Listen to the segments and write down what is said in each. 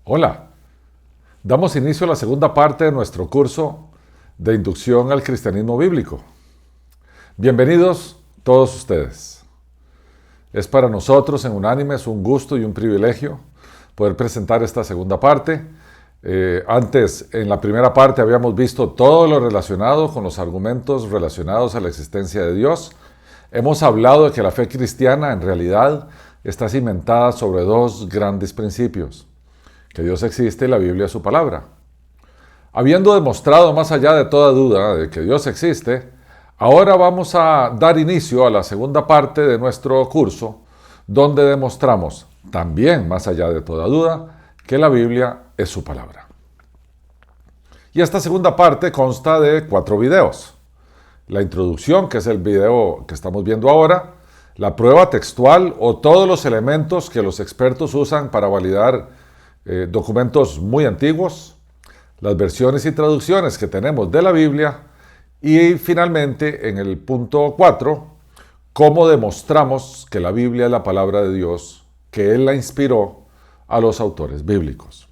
Hola, damos inicio a la segunda parte de nuestro curso de Inducción al Cristianismo Bíblico. Bienvenidos todos ustedes. Es para nosotros en Unánimes un gusto y un privilegio poder presentar esta segunda parte. Antes, en la primera parte, habíamos visto todo lo relacionado con los argumentos relacionados a la existencia de Dios. Hemos hablado de que la fe cristiana en realidad está cimentada sobre dos grandes principios: que Dios existe y la Biblia es su palabra. Habiendo demostrado más allá de toda duda de que Dios existe, ahora vamos a dar inicio a la segunda parte de nuestro curso, donde demostramos, también más allá de toda duda, que la Biblia es su palabra. Y esta segunda parte consta de 4 videos. La introducción, que es el video que estamos viendo ahora, la prueba textual o todos los elementos que los expertos usan para validar documentos muy antiguos, las versiones y traducciones que tenemos de la Biblia y finalmente en el punto 4, cómo demostramos que la Biblia es la palabra de Dios, que Él la inspiró a los autores bíblicos.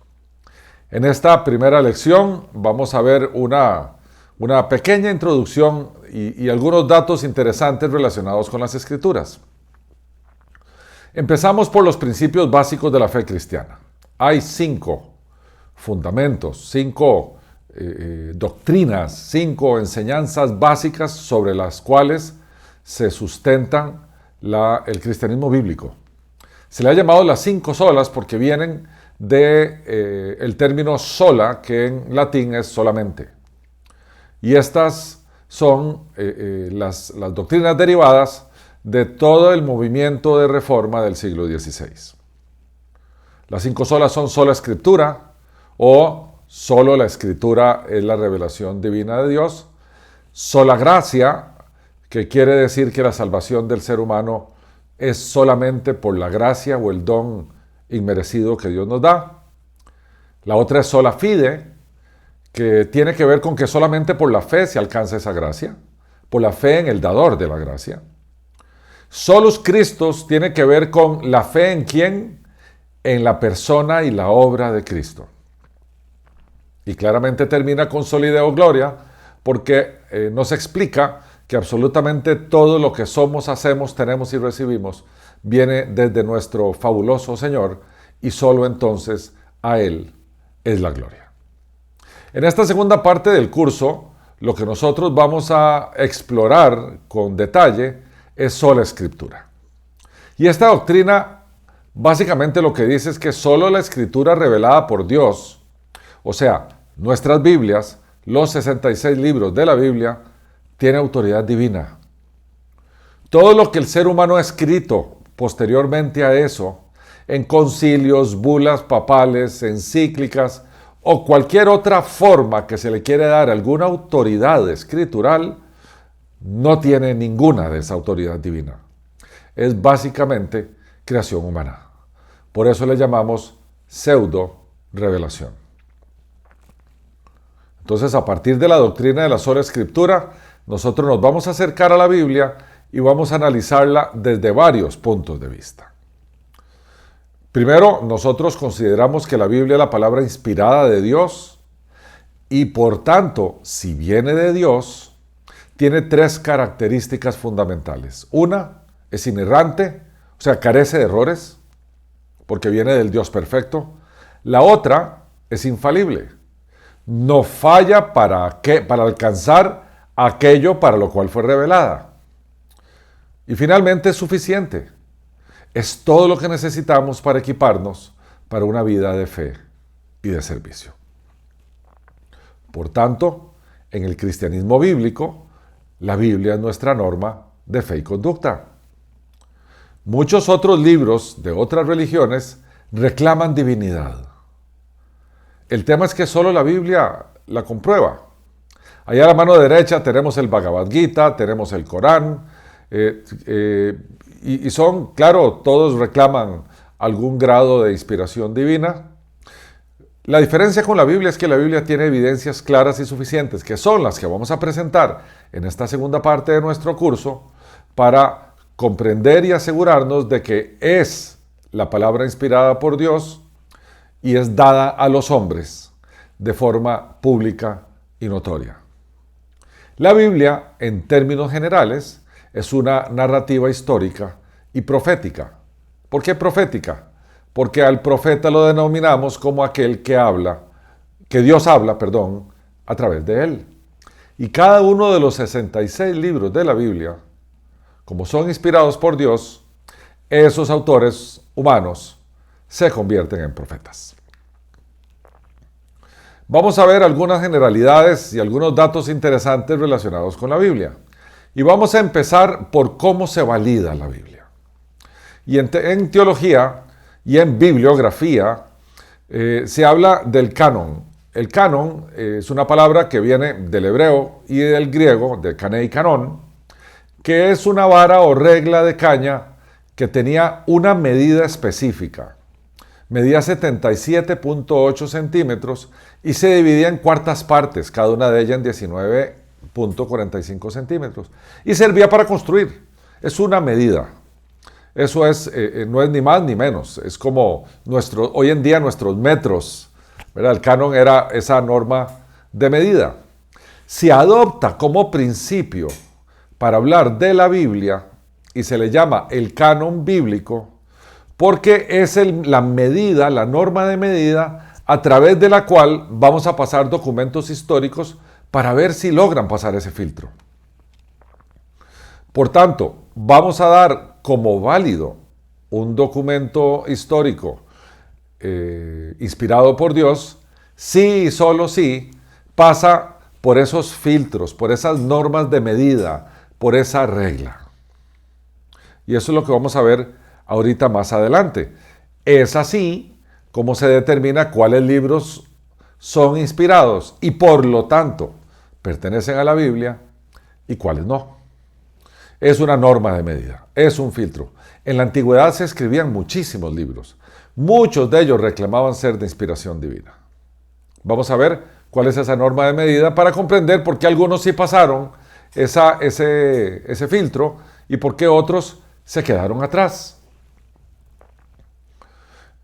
En esta primera lección vamos a ver una pequeña introducción y algunos datos interesantes relacionados con las Escrituras. Empezamos por los principios básicos de la fe cristiana. Hay 5 fundamentos, 5 doctrinas, 5 enseñanzas básicas sobre las cuales se sustentan el cristianismo bíblico. Se le ha llamado las 5 solas porque vienen del término sola, que en latín es solamente. Y estas son las doctrinas derivadas de todo el movimiento de reforma del siglo XVI. Las 5 solas son sola escritura, o solo la escritura es la revelación divina de Dios. Sola gracia, que quiere decir que la salvación del ser humano es solamente por la gracia o el don inmerecido que Dios nos da. La otra es sola fide, que tiene que ver con que solamente por la fe se alcanza esa gracia, por la fe en el dador de la gracia. Solus Christus tiene que ver con la fe en quién, en la persona y la obra de Cristo. Y claramente termina con Soli Deo Gloria, porque nos explica que absolutamente todo lo que somos, hacemos, tenemos y recibimos viene desde nuestro fabuloso Señor, y solo entonces a Él es la gloria. En esta segunda parte del curso, lo que nosotros vamos a explorar con detalle es sola Escritura. Y esta doctrina básicamente lo que dice es que solo la Escritura revelada por Dios, o sea, nuestras Biblias, los 66 libros de la Biblia, tiene autoridad divina. Todo lo que el ser humano ha escrito posteriormente a eso, en concilios, bulas papales, encíclicas o cualquier otra forma que se le quiere dar alguna autoridad escritural, no tiene ninguna de esa autoridad divina. Es básicamente creación humana. Por eso le llamamos pseudo-revelación. Entonces, a partir de la doctrina de la sola escritura, nosotros nos vamos a acercar a la Biblia y vamos a analizarla desde varios puntos de vista. Primero, nosotros consideramos que la Biblia es la palabra inspirada de Dios y, por tanto, si viene de Dios, tiene 3 características fundamentales. Una, es inerrante, o sea, carece de errores, porque viene del Dios perfecto. La otra es infalible. No falla para alcanzar aquello para lo cual fue revelada. Y finalmente es suficiente. Es todo lo que necesitamos para equiparnos para una vida de fe y de servicio. Por tanto, en el cristianismo bíblico, la Biblia es nuestra norma de fe y conducta. Muchos otros libros de otras religiones reclaman divinidad. El tema es que solo la Biblia la comprueba. Allá a la mano derecha tenemos el Bhagavad Gita, tenemos el Corán, y son, claro, todos reclaman algún grado de inspiración divina. La diferencia con la Biblia es que la Biblia tiene evidencias claras y suficientes, que son las que vamos a presentar en esta segunda parte de nuestro curso, para comprender y asegurarnos de que es la palabra inspirada por Dios y es dada a los hombres de forma pública y notoria. La Biblia, en términos generales, es una narrativa histórica y profética. ¿Por qué profética? Porque al profeta lo denominamos como aquel que Dios habla, a través de él. Y cada uno de los 66 libros de la Biblia, como son inspirados por Dios, esos autores humanos se convierten en profetas. Vamos a ver algunas generalidades y algunos datos interesantes relacionados con la Biblia. Y vamos a empezar por cómo se valida la Biblia. Y en teología y en bibliografía se habla del canon. El canon es una palabra que viene del hebreo y del griego, de cané y canón, que es una vara o regla de caña que tenía una medida específica. Medía 77.8 centímetros y se dividía en cuartas partes, cada una de ellas en 19.45 centímetros. Y servía para construir. Es una medida. Eso no es ni más ni menos. Es como hoy en día nuestros metros, ¿verdad? El canon era esa norma de medida. Se adopta como principio para hablar de la Biblia y se le llama el canon bíblico porque es la medida, la norma de medida a través de la cual vamos a pasar documentos históricos para ver si logran pasar ese filtro. Por tanto, vamos a dar como válido un documento histórico inspirado por Dios si y solo si pasa por esos filtros, por esas normas de medida, por esa regla. Y eso es lo que vamos a ver ahorita más adelante. Es así como se determina cuáles libros son inspirados y por lo tanto pertenecen a la Biblia y cuáles no. Es una norma de medida, es un filtro. En la antigüedad se escribían muchísimos libros. Muchos de ellos reclamaban ser de inspiración divina. Vamos a ver cuál es esa norma de medida para comprender por qué algunos sí pasaron ese filtro y por qué otros se quedaron atrás.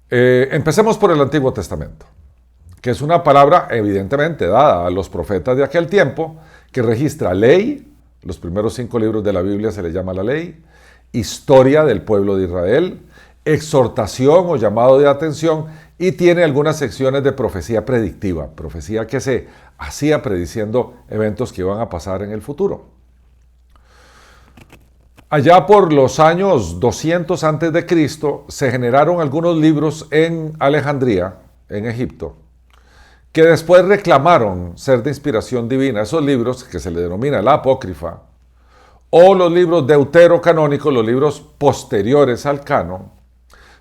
Empecemos por el Antiguo Testamento, que es una palabra evidentemente dada a los profetas de aquel tiempo, que registra ley. Los primeros 5 libros de la Biblia se le llama la ley, historia del pueblo de Israel, exhortación o llamado de atención y tiene algunas secciones de profecía predictiva, profecía que se hacía prediciendo eventos que iban a pasar en el futuro. Allá por los años 200 a.C. se generaron algunos libros en Alejandría, en Egipto, que después reclamaron ser de inspiración divina. Esos libros que se le denomina la apócrifa, o los libros deuterocanónicos, los libros posteriores al canon,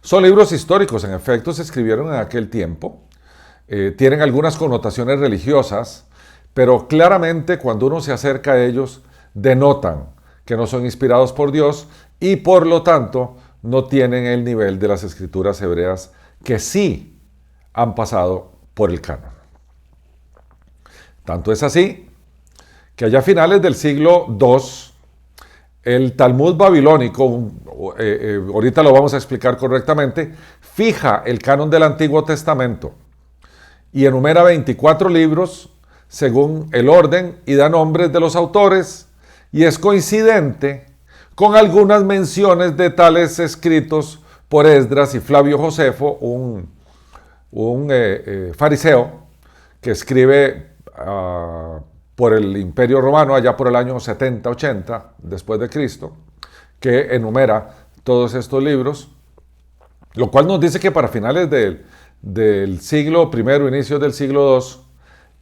son libros históricos, en efecto se escribieron en aquel tiempo, tienen algunas connotaciones religiosas, pero claramente cuando uno se acerca a ellos denotan que no son inspirados por Dios y por lo tanto no tienen el nivel de las escrituras hebreas que sí han pasado por el canon. Tanto es así que allá a finales del siglo II, el Talmud babilónico, ahorita lo vamos a explicar correctamente, fija el canon del Antiguo Testamento y enumera 24 libros según el orden y da nombres de los autores y es coincidente con algunas menciones de tales escritos por Esdras y Flavio Josefo, un fariseo que escribe por el Imperio Romano allá por el año 70-80 después de Cristo, que enumera todos estos libros, lo cual nos dice que para finales del siglo I, inicios del siglo II,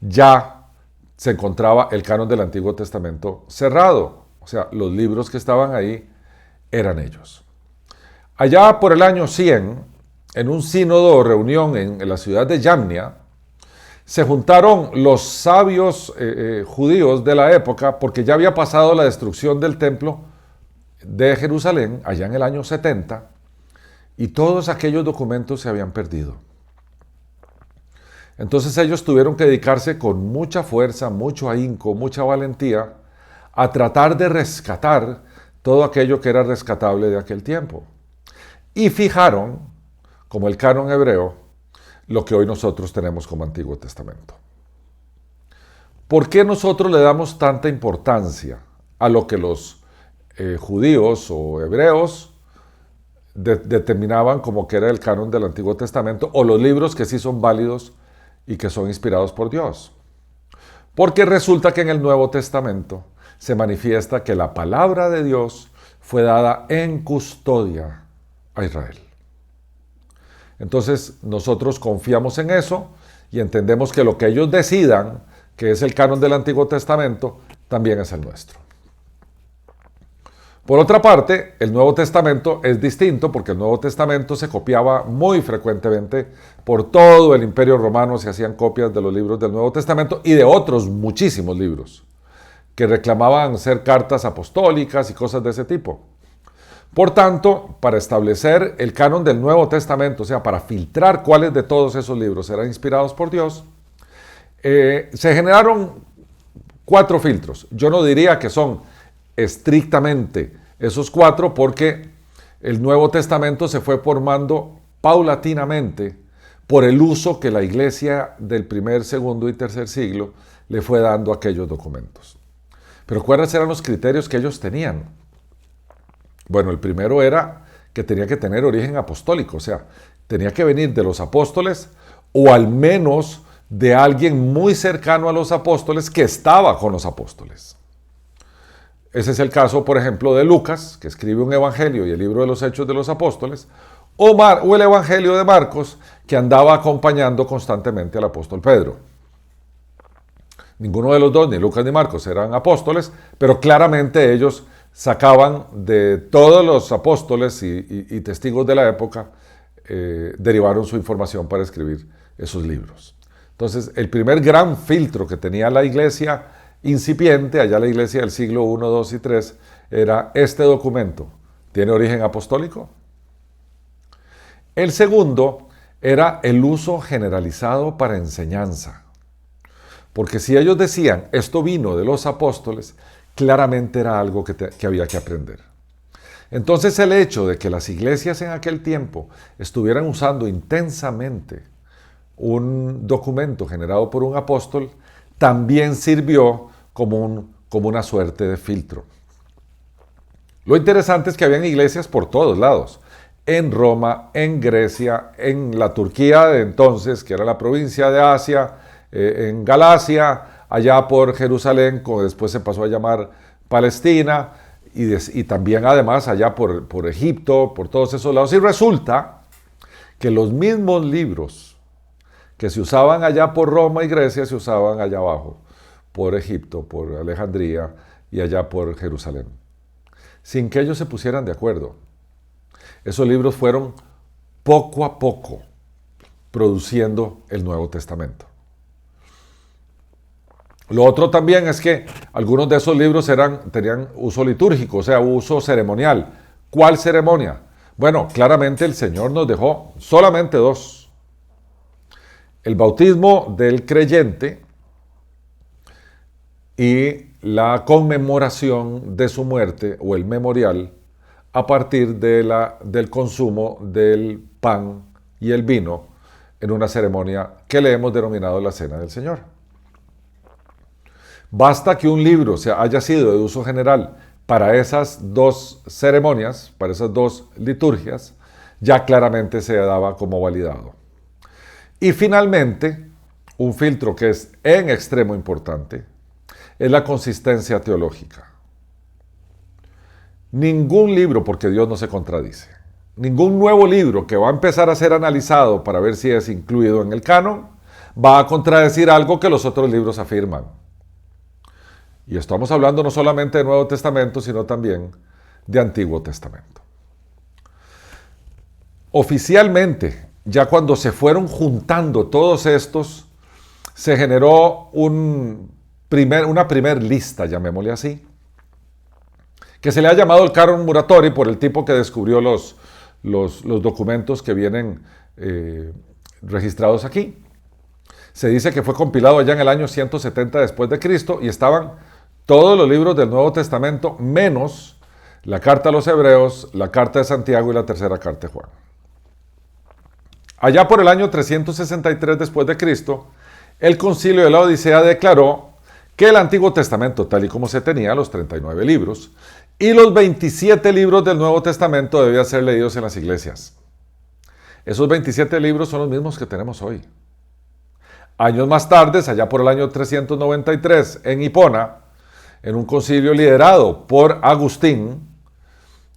ya se encontraba el canon del Antiguo Testamento cerrado. O sea, los libros que estaban ahí eran ellos. Allá por el año 100, en un sínodo o reunión en la ciudad de Yamnia, se juntaron los sabios judíos de la época porque ya había pasado la destrucción del templo de Jerusalén, allá en el año 70, y todos aquellos documentos se habían perdido. Entonces ellos tuvieron que dedicarse con mucha fuerza, mucho ahínco, mucha valentía a tratar de rescatar todo aquello que era rescatable de aquel tiempo. Y fijaron, como el canon hebreo, lo que hoy nosotros tenemos como Antiguo Testamento. ¿Por qué nosotros le damos tanta importancia a lo que los judíos o hebreos determinaban como que era el canon del Antiguo Testamento, o los libros que sí son válidos y que son inspirados por Dios? Porque resulta que en el Nuevo Testamento se manifiesta que la palabra de Dios fue dada en custodia a Israel. Entonces nosotros confiamos en eso y entendemos que lo que ellos decidan, que es el canon del Antiguo Testamento, también es el nuestro. Por otra parte, el Nuevo Testamento es distinto porque el Nuevo Testamento se copiaba muy frecuentemente por todo el Imperio Romano, se hacían copias de los libros del Nuevo Testamento y de otros muchísimos libros que reclamaban ser cartas apostólicas y cosas de ese tipo. Por tanto, para establecer el canon del Nuevo Testamento, o sea, para filtrar cuáles de todos esos libros eran inspirados por Dios, se generaron 4 filtros. Yo no diría que son estrictamente esos 4 porque el Nuevo Testamento se fue formando paulatinamente por el uso que la iglesia del primer, segundo y tercer siglo le fue dando a aquellos documentos. Pero ¿cuáles eran los criterios que ellos tenían? Bueno, el primero era que tenía que tener origen apostólico, o sea, tenía que venir de los apóstoles o al menos de alguien muy cercano a los apóstoles que estaba con los apóstoles. Ese es el caso, por ejemplo, de Lucas, que escribe un evangelio y el libro de los Hechos de los Apóstoles, o el evangelio de Marcos, que andaba acompañando constantemente al apóstol Pedro. Ninguno de los dos, ni Lucas ni Marcos, eran apóstoles, pero claramente ellos sacaban de todos los apóstoles y testigos de la época, derivaron su información para escribir esos libros. Entonces, el primer gran filtro que tenía la iglesia incipiente, allá la iglesia del siglo I, II y III, era este documento. ¿Tiene origen apostólico? El segundo era el uso generalizado para enseñanza. Porque si ellos decían, esto vino de los apóstoles, claramente era algo que había que aprender. Entonces el hecho de que las iglesias en aquel tiempo estuvieran usando intensamente un documento generado por un apóstol, también sirvió como una suerte de filtro. Lo interesante es que habían iglesias por todos lados. En Roma, en Grecia, en la Turquía de entonces, que era la provincia de Asia, en Galacia, allá por Jerusalén, como después se pasó a llamar Palestina, y también además allá por Egipto, por todos esos lados. Y resulta que los mismos libros que se usaban allá por Roma y Grecia se usaban allá abajo, por Egipto, por Alejandría y allá por Jerusalén, sin que ellos se pusieran de acuerdo. Esos libros fueron poco a poco produciendo el Nuevo Testamento. Lo otro también es que algunos de esos libros tenían uso litúrgico, o sea, uso ceremonial. ¿Cuál ceremonia? Bueno, claramente el Señor nos dejó solamente 2. El bautismo del creyente y la conmemoración de su muerte o el memorial a partir del consumo del pan y el vino en una ceremonia que le hemos denominado la Cena del Señor. Basta que un libro haya sido de uso general para esas 2 ceremonias, para esas 2 liturgias, ya claramente se daba como validado. Y finalmente, un filtro que es en extremo importante, es la consistencia teológica. Ningún libro, porque Dios no se contradice, ningún nuevo libro que va a empezar a ser analizado para ver si es incluido en el canon, va a contradecir algo que los otros libros afirman. Y estamos hablando no solamente de Nuevo Testamento, sino también de Antiguo Testamento. Oficialmente, ya cuando se fueron juntando todos estos, se generó una primer lista, llamémosle así, que se le ha llamado el Canon Muratori por el tipo que descubrió los documentos que vienen registrados aquí. Se dice que fue compilado allá en el año 170 después de Cristo y estaban todos los libros del Nuevo Testamento, menos la carta a los Hebreos, la carta de Santiago y la tercera carta de Juan. Allá por el año 363 después de Cristo, el Concilio de la Odisea declaró que el Antiguo Testamento, tal y como se tenía, los 39 libros, y los 27 libros del Nuevo Testamento debían ser leídos en las iglesias. Esos 27 libros son los mismos que tenemos hoy. Años más tarde, allá por el año 393, en Hipona, en un concilio liderado por Agustín,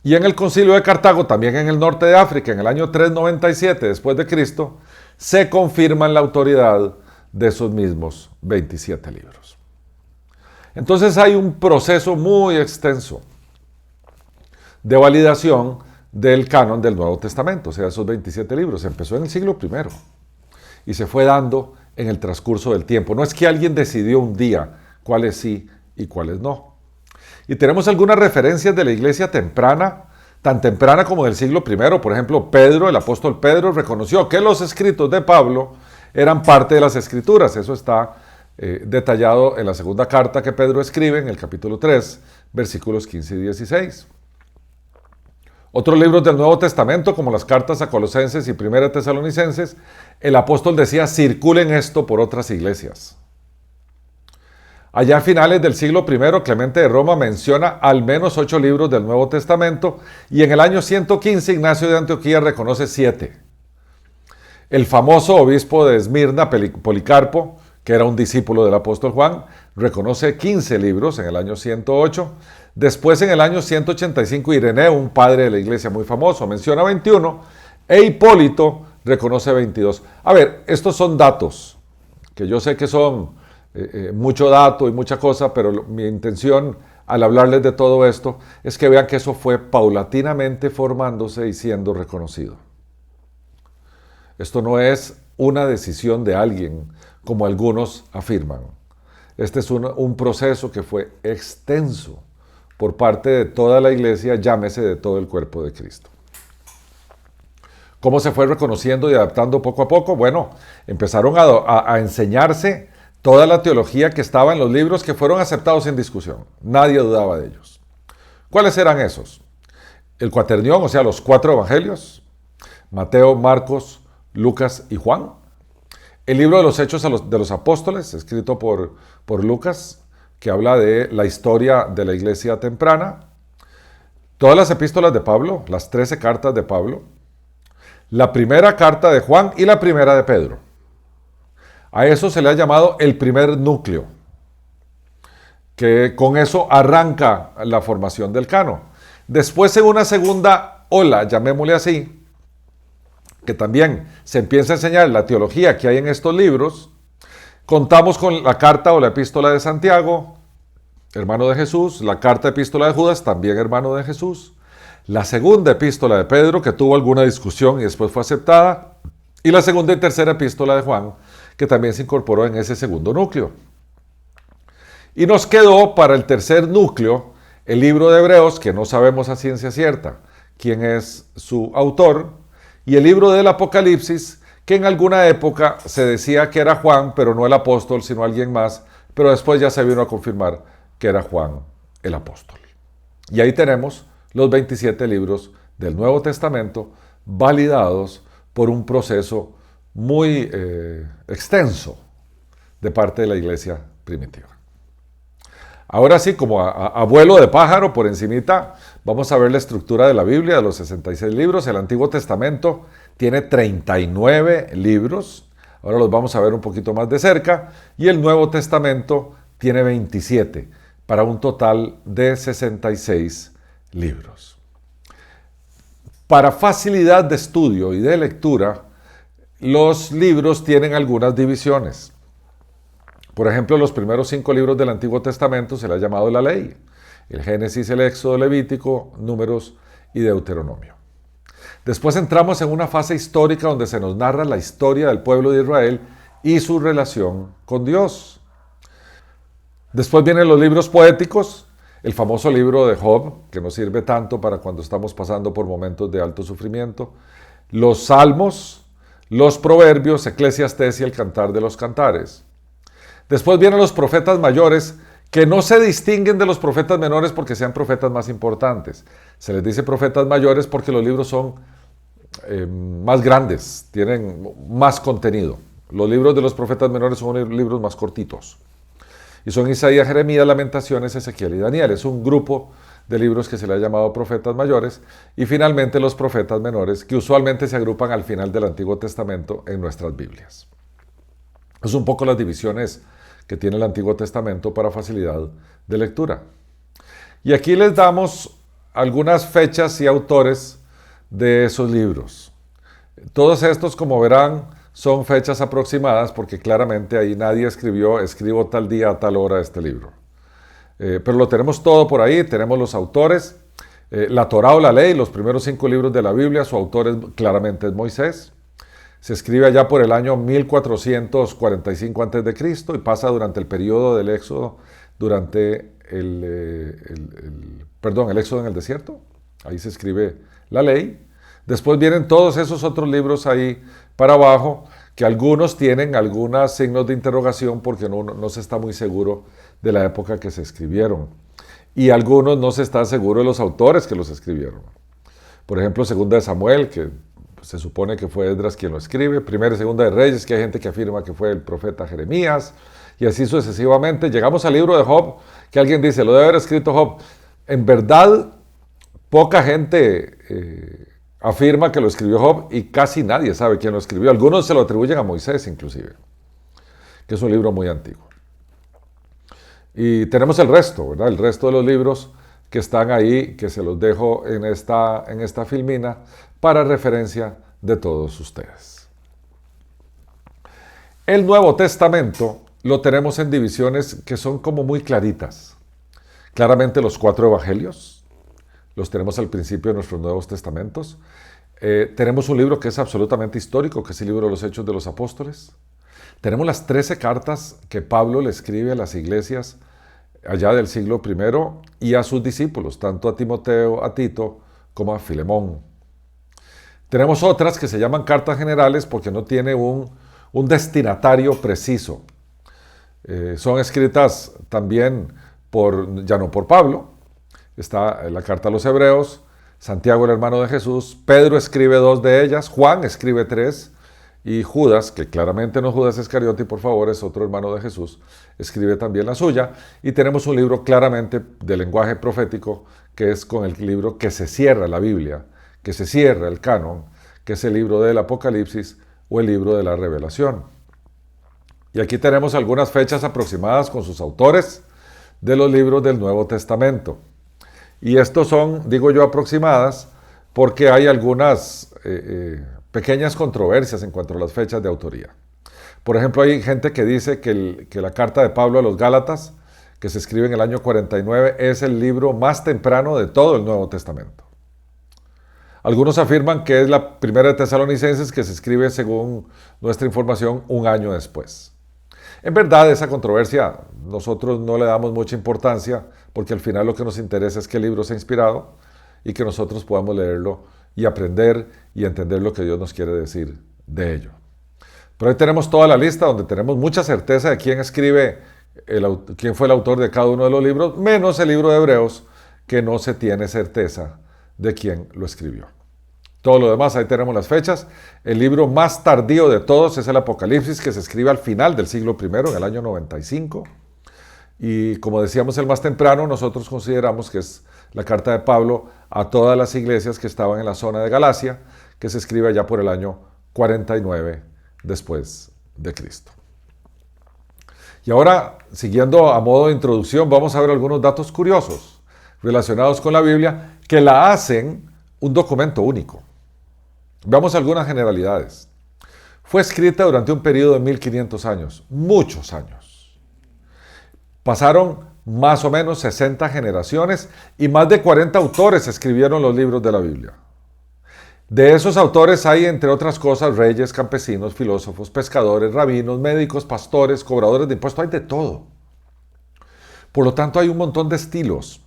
y en el concilio de Cartago, también en el norte de África, en el año 397 después de Cristo, se confirman la autoridad de esos mismos 27 libros. Entonces hay un proceso muy extenso de validación del canon del Nuevo Testamento, o sea, esos 27 libros. Empezó en el siglo I y se fue dando en el transcurso del tiempo. No es que alguien decidió un día cuáles sí y cuáles no. Y tenemos algunas referencias de la iglesia temprana, tan temprana como del siglo I. Por ejemplo, Pedro, el apóstol Pedro, reconoció que los escritos de Pablo eran parte de las escrituras. Eso está detallado en la segunda carta que Pedro escribe, en el capítulo 3, versículos 15 y 16. Otros libros del Nuevo Testamento, como las cartas a Colosenses y Primera de Tesalonicenses, el apóstol decía, circulen esto por otras iglesias. Allá a finales del siglo I, Clemente de Roma menciona al menos 8 libros del Nuevo Testamento y en el año 115 Ignacio de Antioquía reconoce 7. El famoso obispo de Esmirna, Policarpo, que era un discípulo del apóstol Juan, reconoce 15 libros en el año 108. Después, en el año 185, Ireneo, un padre de la iglesia muy famoso, menciona 21, e Hipólito reconoce 22. A ver, estos son datos, que yo sé que son mucho dato y mucha cosa, pero mi intención al hablarles de todo esto es que vean que eso fue paulatinamente formándose y siendo reconocido. Esto no es una decisión de alguien, como algunos afirman. Este es un proceso que fue extenso por parte de toda la iglesia, llámese de todo el cuerpo de Cristo. ¿Cómo se fue reconociendo y adaptando poco a poco? Bueno, empezaron a enseñarse toda la teología que estaba en los libros que fueron aceptados sin discusión. Nadie dudaba de ellos. ¿Cuáles eran esos? El Cuaternión, o sea, los 4 evangelios, Mateo, Marcos, Lucas y Juan. El libro de los Hechos de los Apóstoles, escrito por Lucas, que habla de la historia de la iglesia temprana. Todas las epístolas de Pablo, las 13 cartas de Pablo. La primera carta de Juan y la primera de Pedro. A eso se le ha llamado el primer núcleo, que con eso arranca la formación del canon. Después, en una segunda ola, llamémosle así, que también se empieza a enseñar la teología que hay en estos libros, contamos con la carta o la epístola de Santiago, hermano de Jesús, la carta epístola de Judas, también hermano de Jesús, la segunda epístola de Pedro, que tuvo alguna discusión y después fue aceptada, y la segunda y tercera epístola de Juan, que también se incorporó en ese segundo núcleo. Y nos quedó para el tercer núcleo el libro de Hebreos, que no sabemos a ciencia cierta quién es su autor, y el libro del Apocalipsis, que en alguna época se decía que era Juan, pero no el apóstol, sino alguien más, pero después ya se vino a confirmar que era Juan el apóstol. Y ahí tenemos los 27 libros del Nuevo Testamento validados por un proceso muy extenso de parte de la iglesia primitiva. Ahora sí, como a vuelo de pájaro, por encimita, vamos a ver la estructura de la Biblia, de los 66 libros. El Antiguo Testamento tiene 39 libros, ahora los vamos a ver un poquito más de cerca, y el Nuevo Testamento tiene 27, para un total de 66 libros. Para facilidad de estudio y de lectura, los libros tienen algunas divisiones. Por ejemplo, los primeros 5 libros del Antiguo Testamento se le ha llamado la ley: el Génesis, el Éxodo, Levítico, Números y Deuteronomio. Después entramos en una fase histórica donde se nos narra la historia del pueblo de Israel y su relación con Dios. Después vienen los libros poéticos, el famoso libro de Job, que nos sirve tanto para cuando estamos pasando por momentos de alto sufrimiento, los Salmos, los Proverbios, Eclesiastés y el Cantar de los Cantares. Después vienen los profetas mayores, que no se distinguen de los profetas menores porque sean profetas más importantes. Se les dice profetas mayores porque los libros son más grandes, tienen más contenido. Los libros de los profetas menores son libros más cortitos. Y son Isaías, Jeremías, Lamentaciones, Ezequiel y Daniel. Es un grupo de libros que se le ha llamado profetas mayores. Y finalmente los profetas menores, que usualmente se agrupan al final del Antiguo Testamento en nuestras Biblias. Es un poco las divisiones que tiene el Antiguo Testamento para facilidad de lectura. Y aquí les damos algunas fechas y autores de esos libros. Todos estos, como verán, son fechas aproximadas porque claramente ahí nadie escribo tal día a tal hora este libro. Pero lo tenemos todo por ahí, tenemos los autores, la Torá o la Ley, los primeros 5 libros de la Biblia, su autor claramente es Moisés. Se escribe allá por el año 1445 a.C. y pasa durante el periodo del Éxodo, durante el Éxodo en el desierto. Ahí se escribe la Ley. Después vienen todos esos otros libros ahí para abajo, que algunos tienen algunos signos de interrogación porque no se está muy seguro de la época que se escribieron. Y algunos no se está seguro de los autores que los escribieron. Por ejemplo, Segunda de Samuel, que se supone que fue Esdras quien lo escribe. Primera y Segunda de Reyes, que hay gente que afirma que fue el profeta Jeremías. Y así sucesivamente. Llegamos al libro de Job, que alguien dice, lo debe haber escrito Job. En verdad, poca gente afirma que lo escribió Job y casi nadie sabe quién lo escribió. Algunos se lo atribuyen a Moisés inclusive, que es un libro muy antiguo. Y tenemos el resto, ¿verdad? El resto de los libros que están ahí, que se los dejo en esta filmina para referencia de todos ustedes. El Nuevo Testamento lo tenemos en divisiones que son como muy claritas. Claramente los 4 evangelios, los tenemos al principio de nuestros Nuevos Testamentos. Tenemos un libro que es absolutamente histórico, que es el libro de los Hechos de los Apóstoles. Tenemos las 13 cartas que Pablo le escribe a las iglesias allá del siglo I y a sus discípulos, tanto a Timoteo, a Tito, como a Filemón. Tenemos otras que se llaman cartas generales porque no tiene un destinatario preciso. Son escritas también ya no por Pablo. Está la carta a los Hebreos, Santiago el hermano de Jesús, Pedro escribe 2 de ellas, Juan escribe 3, y Judas, que claramente no Judas Iscariote, por favor, es otro hermano de Jesús, escribe también la suya. Y tenemos un libro claramente de lenguaje profético, que es con el libro que se cierra la Biblia, que se cierra el canon, que es el libro del Apocalipsis o el libro de la Revelación. Y aquí tenemos algunas fechas aproximadas con sus autores de los libros del Nuevo Testamento. Y estos son, digo yo, aproximadas porque hay algunas pequeñas controversias en cuanto a las fechas de autoría. Por ejemplo, hay gente que dice que la carta de Pablo a los Gálatas, que se escribe en el año 49, es el libro más temprano de todo el Nuevo Testamento. Algunos afirman que es la primera de Tesalonicenses, que se escribe, según nuestra información, un año después. En verdad, esa controversia nosotros no le damos mucha importancia, porque al final lo que nos interesa es que el libro sea inspirado y que nosotros podamos leerlo y aprender y entender lo que Dios nos quiere decir de ello. Pero ahí tenemos toda la lista donde tenemos mucha certeza de quién quién fue el autor de cada uno de los libros, menos el libro de Hebreos, que no se tiene certeza de quién lo escribió. Todo lo demás, ahí tenemos las fechas. El libro más tardío de todos es el Apocalipsis, que se escribe al final del siglo I, en el año 95. Y como decíamos, el más temprano, nosotros consideramos que es la carta de Pablo a todas las iglesias que estaban en la zona de Galacia, que se escribe allá por el año 49 después de Cristo. Y ahora, siguiendo a modo de introducción, vamos a ver algunos datos curiosos relacionados con la Biblia que la hacen un documento único. Veamos algunas generalidades. Fue escrita durante un periodo de 1500 años, muchos años. Pasaron más o menos 60 generaciones y más de 40 autores escribieron los libros de la Biblia. De esos autores hay, entre otras cosas, reyes, campesinos, filósofos, pescadores, rabinos, médicos, pastores, cobradores de impuestos, hay de todo. Por lo tanto, hay un montón de estilos.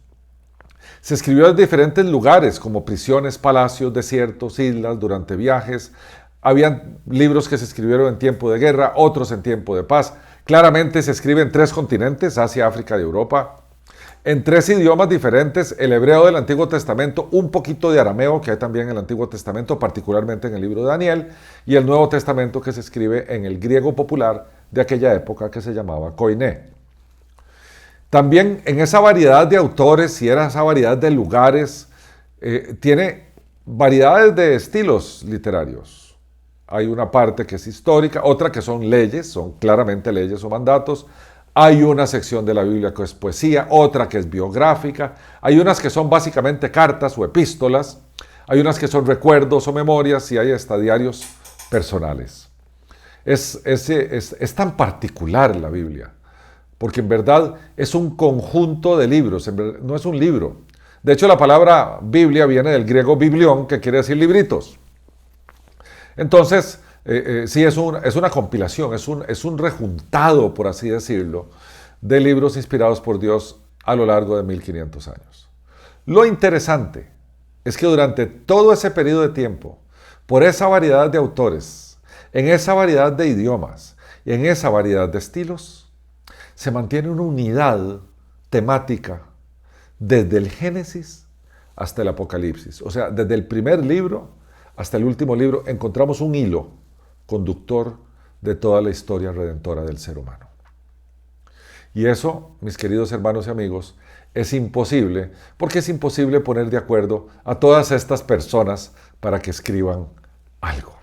Se escribió en diferentes lugares, como prisiones, palacios, desiertos, islas, durante viajes. Habían libros que se escribieron en tiempo de guerra, otros en tiempo de paz. Claramente se escribe en 3 continentes, Asia, África y Europa. en 3 idiomas diferentes, el hebreo del Antiguo Testamento, un poquito de arameo que hay también en el Antiguo Testamento, particularmente en el libro de Daniel, y el Nuevo Testamento que se escribe en el griego popular de aquella época que se llamaba Koiné. También en esa variedad de autores y en esa variedad de lugares, tiene variedades de estilos literarios. Hay una parte que es histórica, otra que son leyes, son claramente leyes o mandatos. Hay una sección de la Biblia que es poesía, otra que es biográfica. Hay unas que son básicamente cartas o epístolas. Hay unas que son recuerdos o memorias y hay hasta diarios personales. Es tan particular la Biblia, porque en verdad es un conjunto de libros, no es un libro. De hecho, la palabra Biblia viene del griego biblión, que quiere decir libritos. Entonces, sí, es una compilación, es un rejuntado, por así decirlo, de libros inspirados por Dios a lo largo de 1500 años. Lo interesante es que durante todo ese periodo de tiempo, por esa variedad de autores, en esa variedad de idiomas y en esa variedad de estilos, se mantiene una unidad temática desde el Génesis hasta el Apocalipsis. O sea, desde el primer libro hasta el último libro encontramos un hilo conductor de toda la historia redentora del ser humano. Y eso, mis queridos hermanos y amigos, es imposible, porque es imposible poner de acuerdo a todas estas personas para que escriban algo.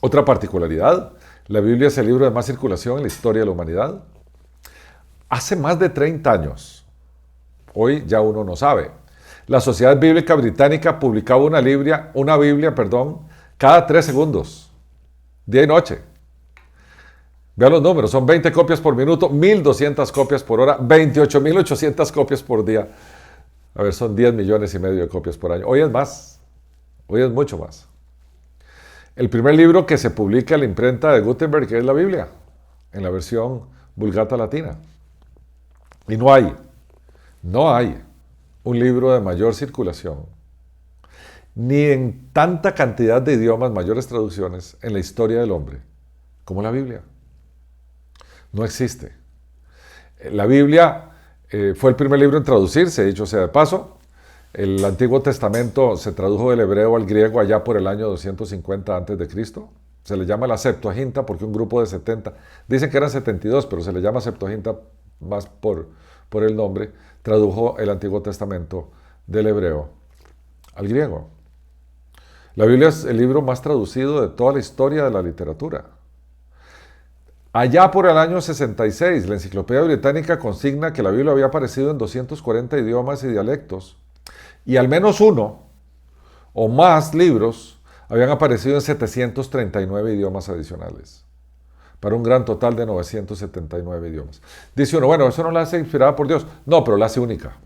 Otra particularidad, la Biblia es el libro de más circulación en la historia de la humanidad. Hace más de 30 años, hoy ya uno no sabe, la Sociedad Bíblica Británica publicaba una Biblia, cada 3 segundos, día y noche. Vean los números, son 20 copias por minuto, 1.200 copias por hora, 28.800 copias por día. A ver, son 10 millones y medio de copias por año. Hoy es más, hoy es mucho más. El primer libro que se publica en la imprenta de Gutenberg es la Biblia, en la versión Vulgata Latina. Y no hay un libro de mayor circulación, ni en tanta cantidad de idiomas, mayores traducciones en la historia del hombre, como la Biblia. No existe. La Biblia fue el primer libro en traducirse, dicho sea de paso. El Antiguo Testamento se tradujo del hebreo al griego allá por el año 250 a.C. Se le llama la Septuaginta porque un grupo de 70, dicen que eran 72, pero se le llama Septuaginta más por el nombre, tradujo el Antiguo Testamento del hebreo al griego. La Biblia es el libro más traducido de toda la historia de la literatura. Allá por el año 66, la Enciclopedia Británica consigna que la Biblia había aparecido en 240 idiomas y dialectos, y al menos uno o más libros habían aparecido en 739 idiomas adicionales, para un gran total de 979 idiomas. Dice uno, bueno, eso no la hace inspirada por Dios. No, pero la hace única.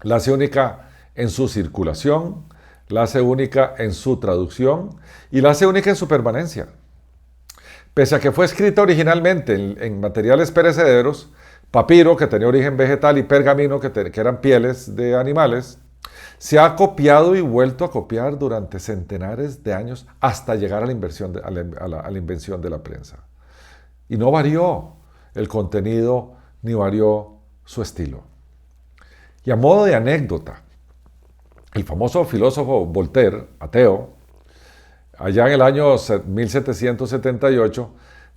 La hace única en su circulación, la hace única en su traducción y la hace única en su permanencia. Pese a que fue escrita originalmente en materiales perecederos, papiro, que tenía origen vegetal, y pergamino, que eran pieles de animales, se ha copiado y vuelto a copiar durante centenares de años hasta llegar a la invención de la prensa. Y no varió el contenido ni varió su estilo. Y a modo de anécdota, el famoso filósofo Voltaire, ateo, allá en el año 1778,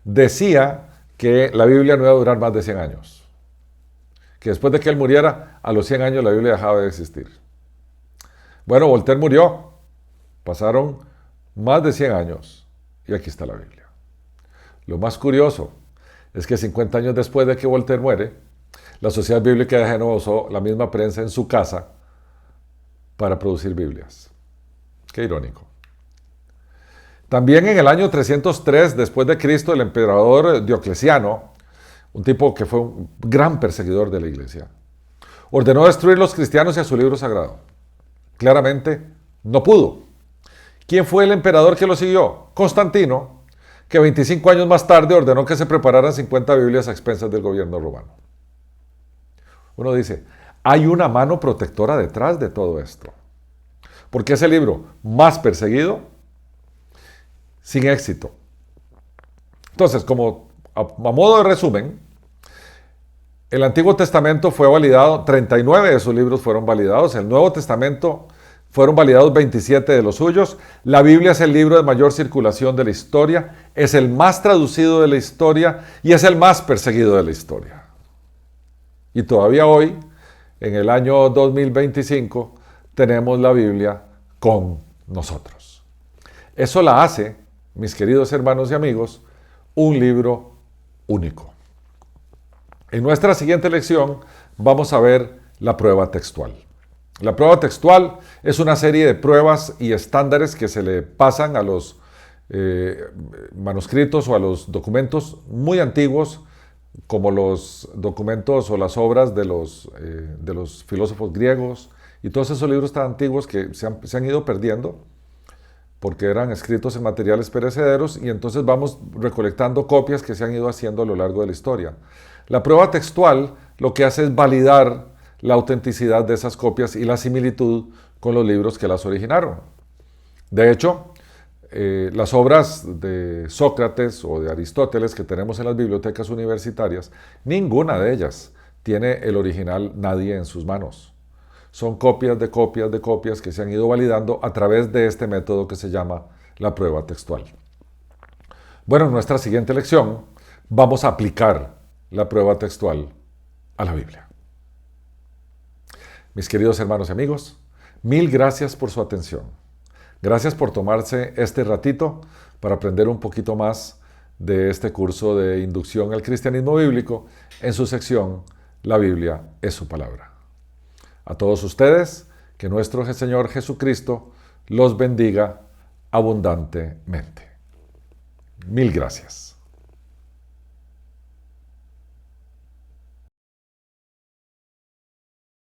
decía que la Biblia no iba a durar más de 100 años. Que después de que él muriera, a los 100 años la Biblia dejaba de existir. Bueno, Voltaire murió. Pasaron más de 100 años y aquí está la Biblia. Lo más curioso es que 50 años después de que Voltaire muere, la Sociedad Bíblica de Génova usó la misma prensa en su casa para producir Biblias. Qué irónico. También en el año 303 después de Cristo, el emperador Diocleciano, un tipo que fue un gran perseguidor de la iglesia, ordenó destruir los cristianos y a su libro sagrado. Claramente no pudo. ¿Quién fue el emperador que lo siguió? Constantino, que 25 años más tarde ordenó que se prepararan 50 Biblias a expensas del gobierno romano. Uno dice, hay una mano protectora detrás de todo esto. Porque es el libro más perseguido, sin éxito. Entonces, como a modo de resumen, El Antiguo Testamento fue validado, 39 de sus libros fueron validados, el Nuevo Testamento fueron validados 27 de los suyos, la Biblia es el libro de mayor circulación de la historia, es el más traducido de la historia y es el más perseguido de la historia. Y todavía hoy, en el año 2025, tenemos la Biblia con nosotros. Eso la hace, mis queridos hermanos y amigos, un libro único. En nuestra siguiente lección vamos a ver la prueba textual. La prueba textual es una serie de pruebas y estándares que se le pasan a los manuscritos o a los documentos muy antiguos, como los documentos o las obras de los filósofos griegos y todos esos libros tan antiguos que se han ido perdiendo porque eran escritos en materiales perecederos, y entonces vamos recolectando copias que se han ido haciendo a lo largo de la historia. La prueba textual lo que hace es validar la autenticidad de esas copias y la similitud con los libros que las originaron. De hecho, las obras de Sócrates o de Aristóteles que tenemos en las bibliotecas universitarias, ninguna de ellas tiene el original nadie en sus manos. Son copias de copias de copias que se han ido validando a través de este método que se llama la prueba textual. Bueno, en nuestra siguiente lección vamos a aplicar la prueba textual a la Biblia. Mis queridos hermanos y amigos, mil gracias por su atención. Gracias por tomarse este ratito para aprender un poquito más de este curso de inducción al cristianismo bíblico en su sección La Biblia es su palabra. A todos ustedes, que nuestro Señor Jesucristo los bendiga abundantemente. Mil gracias.